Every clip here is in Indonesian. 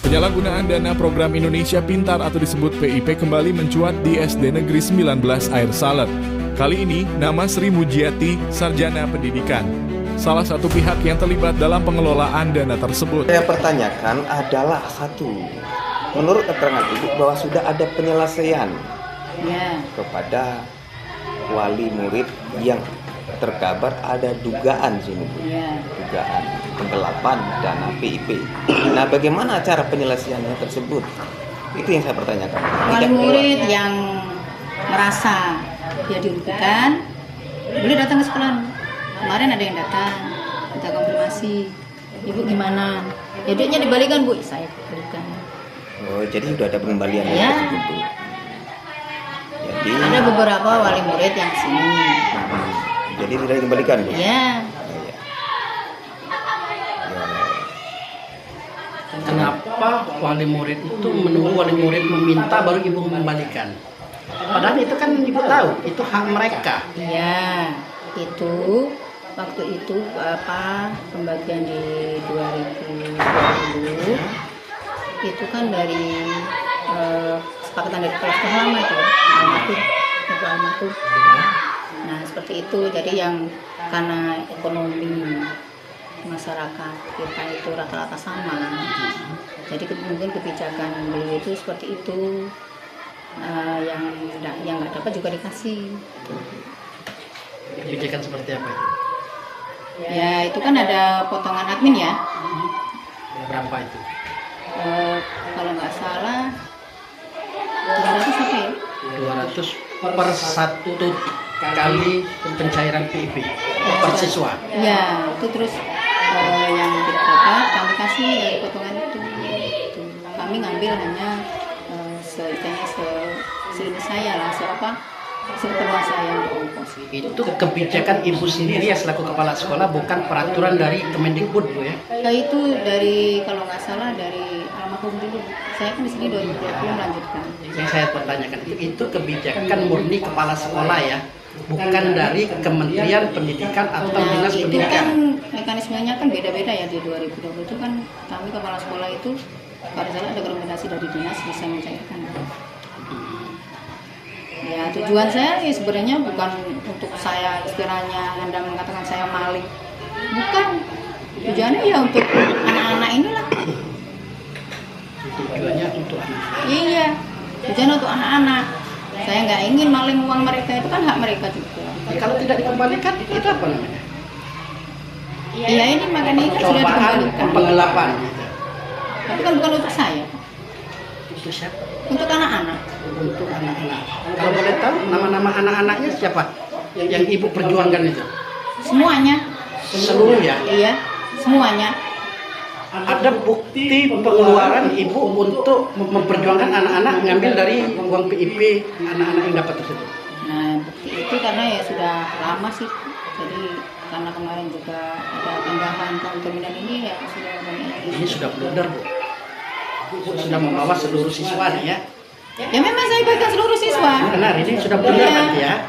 Penyalahgunaan dana program Indonesia Pintar atau disebut PIP kembali mencuat di SD Negeri 19 Air Saleh. Kali ini nama Sri Mujiati, sarjana pendidikan. Salah satu pihak yang terlibat dalam pengelolaan dana tersebut. Saya pertanyakan adalah satu, menurut keterangan ibu bahwa sudah ada penyelesaian kepada wali murid yang terkabar ada dugaan sini Bu. Dugaan penggelapan dana PIP. Nah, bagaimana cara penyelesaiannya tersebut? Itu yang saya pertanyakan. Wali murid yang merasa dia dirugikan boleh datang ke sekolah. Kemarin ada yang datang, kita konfirmasi, ibu gimana? Ya duitnya dibalikan Bu, saya berikan. Oh, jadi sudah ada pengembalian tersebut Bu. Jadi ada beberapa wali murid yang sini. Jadi sudah dikembalikan Bu? Iya. Kenapa wali murid itu menunggu wali murid meminta baru ibu mengembalikan? Padahal itu kan ibu tahu, itu hak mereka. Iya, itu waktu itu pembagian di 2020 itu kan dari kesepakatan dari kepala sekolah lama itu, Ibu Almatuk. Nah seperti itu, jadi yang karena ekonomi masyarakat kita itu rata-rata sama, jadi mungkin kebijakan beliau itu seperti itu. Yang nggak dapat juga dikasih. Kebijakan seperti apa? Ya itu kan ada potongan admin ya. Berapa itu? Kalau nggak salah 200 apa ya? 200 per satu kali pencairan PIP per siswa. Ya itu terus yang tidak dapat kami kasih dari potongan itu. Kami ngambil hanya seini saya lah, seperluas saya untuk ongkos. Itu kebijakan ibu sendiri ya selaku kepala sekolah, bukan peraturan dari Kemendikbud Bu ya? Ya itu dari, kalau nggak salah dari almarhum dulu. Saya kan di sini 2020 melanjutkan. Yang saya pertanyakan itu kebijakan murni kepala sekolah ya, bukan dari Kementerian Pendidikan atau Dinas Itu Pendidikan. kan mekanismenya kan beda-beda ya. Di 2020 itu kan kami kepala sekolah itu pada saat ada rekomendasi dari dinas bisa mencairkan. Ya tujuan saya ya sebenarnya bukan untuk saya istilahnya Anda mengatakan saya maling, bukan. Tujuannya ya untuk anak-anak inilah. Tujuannya untuk anak. Iya, tujuannya untuk anak-anak. Saya nggak ingin maling uang mereka, itu kan hak mereka juga. Kalau tidak dikembalikan itu apa namanya? Iya ini makanya itu sudah dikembalikan. Penggelapan. Tapi kan bukan untuk saya, Itu siapa? untuk anak-anak. Untuk anak-anak. Kalau boleh tahu nama-nama anak-anaknya siapa? Yang ibu perjuangkan itu? Semuanya. Seluruh ya? Iya, semuanya. Ada bukti pengeluaran ibu untuk memperjuangkan anak-anak mengambil dari uang PIP anak-anak yang dapat tersebut. Nah bukti itu karena ya sudah lama sih. Jadi karena kemarin juga ada pindahan terminal ini ya sudah banyak. Ini sudah blunder Bu. Bu sudah membawa seluruh siswa nih ya. Ya memang saya berikan seluruh siswa. Benar, ini sudah blunder nanti ya.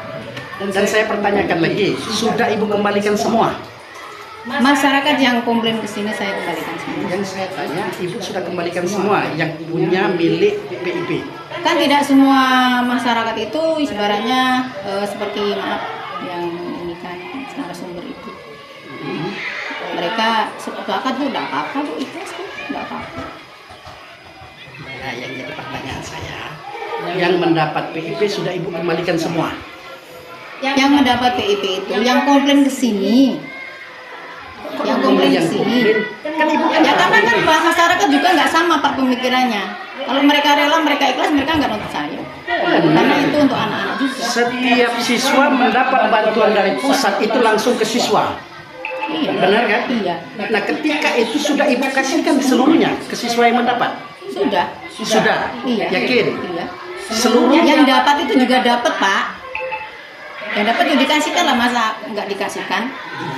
Dan saya pertanyakan lagi, sudah ibu kembalikan semua? Masyarakat yang komplain ke sini saya kembalikan semua. Yang saya tanya, ibu sudah kembalikan semua yang punya milik PIP? Kan tidak semua masyarakat itu ibaratnya seperti maaf yang ini kan narasumber itu. Mereka sepakat Bu, tidak apa-apa Bu, ikhlas Bu, tidak apa-apa. Nah, yang jadi pertanyaan saya, yang mendapat PIP sudah ibu kembalikan semua? Yang mendapat PIP itu, yang komplain ke sini. Yang komplain ke sini. Kan ibu kan Ya karena kan masyarakat juga nggak sama Pak pemikirannya. Kalau mereka rela, mereka ikhlas, mereka nggak nuntut saya. Karena itu untuk anak-anak juga. Setiap siswa mendapat bantuan dari pusat itu langsung ke siswa. Iya. Benar kan? Iya. Nah, ketika itu sudah ibu kasihkan seluruhnya ke siswa yang mendapat? Sudah. Sudah? Iya. Yakin? Iya. Seluruhnya? Yang dapat itu juga dapat Pak. Yang dapat itu dikasihkan lah, masa nggak dikasihkan?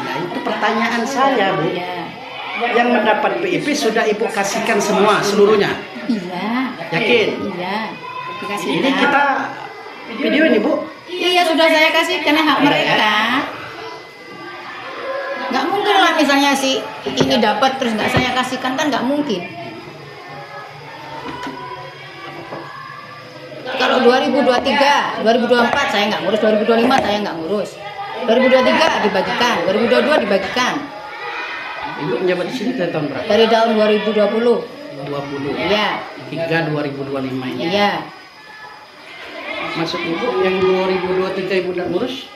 Nah, itu pertanyaan saya Bu. Iya. Yang mendapat PIP sudah ibu kasihkan semua, seluruhnya? Iya. Yakin? Iya. Dikasihkan. Ini kita video ini Bu. Iya sudah saya kasih karena hak mereka. Nggak mungkin lah misalnya si ini dapat terus nggak saya kasihkan, kan nggak mungkin. 2023, 2024 saya nggak ngurus, 2025 saya nggak ngurus, 2023 dibagikan, 2022 dibagikan. Ibu menjabat di sini dari tahun berapa? Dari tahun 2020. 20. Iya. Hingga 2025 ini. Iya. Maksud ibu yang 2023 ibu nggak ngurus?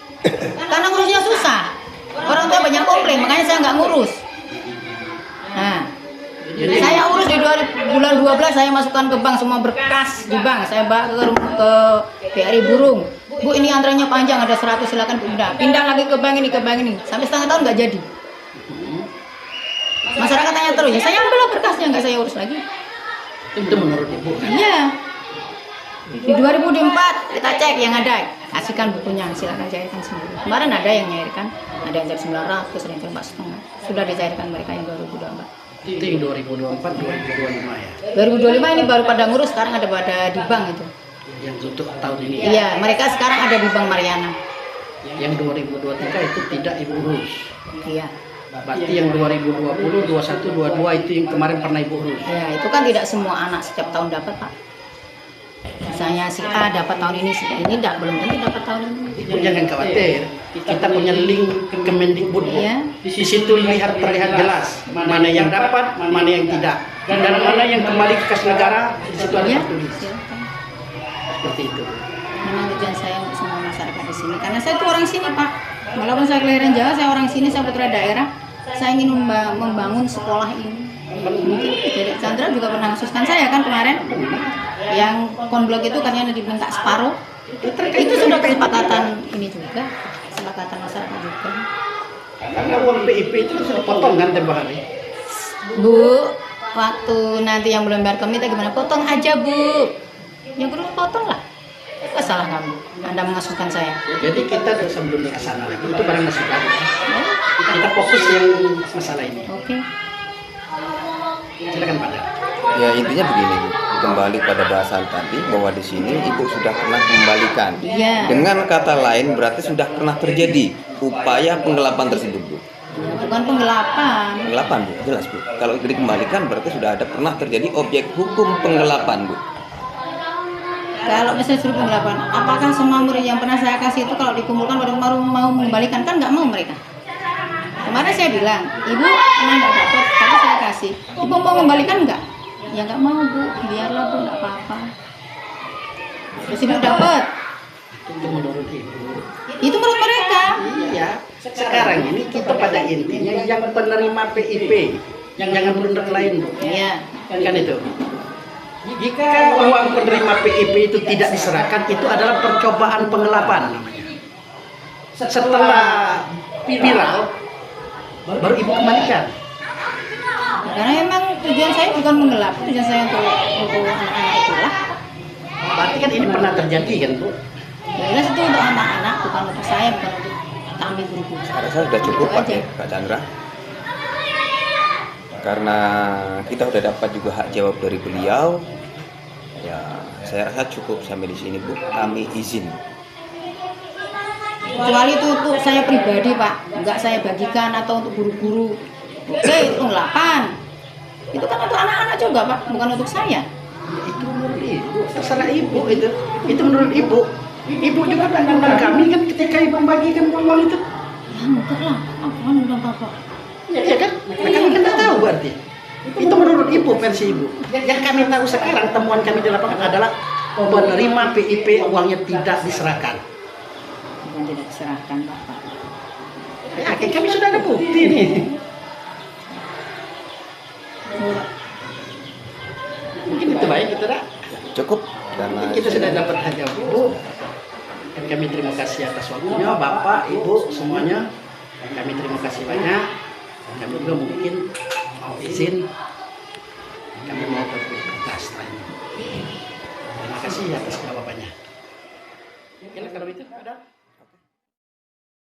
Karena ngurusnya susah. Orang tua banyak komplain, makanya saya nggak ngurus. Nah, Jadi saya urus di bulan 12 saya masukkan ke bank semua berkas di bank. Saya bawa ke PRI Burung. Bu, ini antrenya panjang, ada 100, silakan pindah. Pindah lagi ke bank ini. Sampai setengah tahun nggak jadi. Masyarakat tanya terus, ya saya ambil berkasnya, nggak saya urus lagi. itu menurut ibu kan? Iya. Di 2004 kita cek yang ada, kasihkan bukunya, silakan cairkan sendiri. Kemarin ada yang nyairkan, ada yang cair 900, ada yang cair 4,5. Sudah dicairkan mereka yang 2024. Itu yang 2024, 2025 ya? 2025 ini baru pada ngurus, sekarang ada pada di bank itu. Yang untuk tahun ini ya? Iya, mereka sekarang ada di Bank Mariana. Yang 2023 itu tidak ibu urus? Iya. Berarti yang 2020, 21, 22 itu yang kemarin pernah ibu urus? Ya, itu kan tidak semua anak setiap tahun dapat, Pak. Misalnya si A dapat tahun ini, si ini belum tentu dapat tahun ini. Ibu jangan khawatir, kita punya link ke Kemendikbud. Iya. Di situ terlihat jelas mana yang dapat, mana yang tidak, dan mana yang kembali ke kas negara. Di situ ada Iya. tertulis. Silakan. Seperti itu. Memang tujuan saya untuk semua masyarakat di sini, karena saya itu orang sini, Pak. Walaupun saya kelahiran Jawa, saya orang sini, saya putra daerah. Saya ingin membangun sekolah ini. Mungkin jadi Chandra juga pernah ngasuskan saya kan kemarin, yang konblok itu katanya diminta separuh. Itu sudah kesepakatan ini juga, kesepakatan masyarakat juga. Karena uang PIP itu sudah potong kan tempoh hari. Bu, waktu nanti yang belum bayar komite gimana? Potong aja, Bu. Yang perlu potong lah. Apa salah kamu? Anda mengasuskan saya. Jadi kita sebelum ke sana lagi itu barang masih baru. Kita fokus yang masalah ini. Oke. Silakan Pak. Ya intinya begini, Bu. Kembali pada bahasan tadi bahwa di sini Ibu sudah pernah mengembalikan. Iya. Dengan kata lain berarti sudah pernah terjadi upaya penggelapan tersebut, Bu. Ya, bukan penggelapan. Penggelapan, Bu. Jelas, Bu. Kalau dikembalikan berarti sudah ada pernah terjadi objek hukum penggelapan, Bu. Kalau misalnya suruh penggelapan, apakah semua murid yang pernah saya kasih itu kalau dikumpulkan baru mau mengembalikan? Kan nggak mau mereka. Kemarin saya bilang, Ibu pernah nggak dapat, tapi saya kasih. Ibu mau mengembalikan nggak? Ya nggak mau, Bu. Biarlah, Bu, nggak apa-apa. Terus Ibu dapat. Itu menurut ibu. Itu menurut mereka. Iya. Sekarang ini kita pada intinya yang penerima PIP, yang jangan blunder lain, Bu. Iya. Kan itu. Jika uang penerima PIP itu tidak diserahkan, itu adalah percobaan penggelapan namanya. Setelah viral, baru ibu kembalikan. Karena memang tujuan saya bukan menggelap, tujuan saya untuk anak-anak itulah. Berarti kan ini pernah terjadi kan, Bu? Ya jelas itu untuk anak-anak, bukan untuk saya, bukan untuk kami guru-guru. Saya rasa sudah cukup, Itu Pak, aja. ya, Pak Chandra. Karena kita sudah dapat juga hak jawab dari beliau. Ya, saya rasa cukup sampai di sini, Bu. Kami izin. Kecuali itu untuk saya pribadi, Pak, enggak saya bagikan atau untuk guru-guru. Oke, itu 8. Itu kan untuk anak-anak juga, Pak, bukan untuk saya. Itu menurut ibu, terserah ibu itu. Itu menurut ibu. Ibu juga mengundang kami kan ketika ibu membagikan uang itu. Ya enggak lah, apaan undang Bapak? Ya kan? Nah, kami kan tak tahu berarti. Itu menurut ibu, versi ibu. Yang kami tahu sekarang, temuan kami di lapangan adalah penerima PIP uangnya tidak diserahkan. Bukan tidak diserahkan, Bapak. Ya, kami sudah ada bukti nih. Mungkin itu baik, itu dah. Cukup karena Kita sudah dapat hak jawab ibu. Dan kami terima kasih atas waktunya, Bapak, Ibu, semuanya. Kami terima kasih banyak. Kami juga mungkin mau izin. Kami mau ke atas lain. Terima kasih atas jawabannya. Mungkin kalau itu ada.